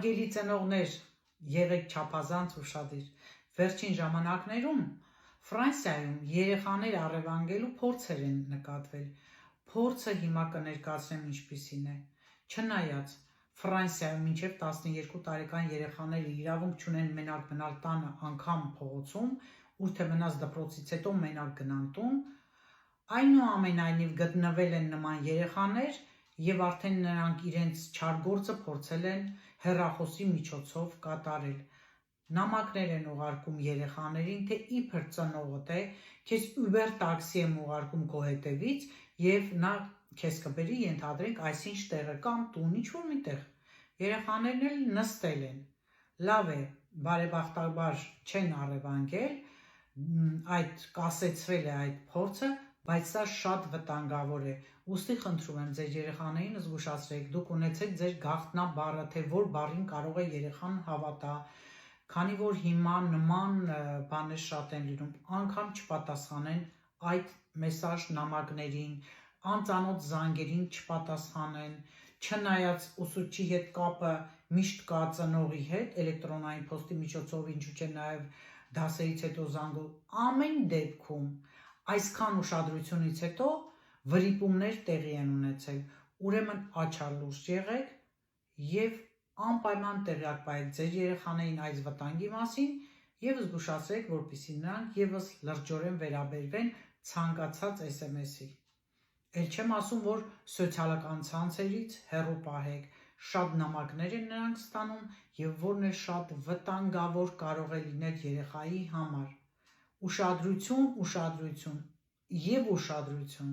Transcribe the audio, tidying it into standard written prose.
Գելի ծնողներ, եղեք չափազանց ուշադիր։ Վերջին ժամանակներում Ֆրանսիայում երեխաներ առևանգելու փորձեր են նկատվել։ Փորձը հիմա կներկայացնեմ ինչպիսին է։ Չնայած Ֆրանսիայում մինչև 12 տարեկան երեխաները իրավունք չունեն մենակ մնալ տանը անգամ փողոցում, ուր թե մնաց դպրոցից հետո մենակ գնան տուն, այնուամենայնիվ գտնվել են նման երեխաներ և արդեն նրանք իրենց չար գործը փորձել են հեռախոսի միջոցով կատարել։ Նամակներ են ուղարկում երեխաներին, թե իբր ծնողդ է, քեզ Uber տաքսի եմ ուղարկում քո հետևից և նա քեզ կբերի ենթադրենք այսինչ տեղը կամ տուն ինչ-որ մի տեղ։ Երեխաներն էլ նստել են։ Լավ է, բարեբախտաբար չեն առևանգել, կասեցվել է այդ փորձը, բայց սա շատ վտանգավոր է։ Ուստի խնդրում եմ ձեր երեխաներին զգուշացրեք, դուք ունեցեք ձեր գաղտնաբառը, թե որ բառին կարող է երեխան հավատա, քանի որ հիմա նման բաներ շատ են լինում, անգամ չպատասխանեն այդ մեսաժ նամակներին, անծանոթ զանգերին չպատասխանեն, չնայած ուսուցչի հետ կապը միշտ կա ծնողի հետ, էլեկտրոնային փոստի միջոցով, ինչու չէ նաև դասերից հետո զանգում, ամեն դեպքում այսքան ուշադրությունից հետո վրիպումներ տեղի են ունեցել, ուրեմն աչալուրջ եղեք և անպայման տեղյակ պահեք ձեր երեխաներին այս վտանգի մասին և զգուշացրեք, որպեսզի նրանք ևս լրջորեն վերաբերվեն ցանկացած SMS-ի։ Էլ չեմ ասում, որ սոցիալական ցանցերից հեռու պահեք, շատ նամակներ են նրանք ստանում և որն է շատ վտանգավոր կարող է լինել երեխայի համար։ Ուշադրություն, ուշադրություն և ուշադրություն։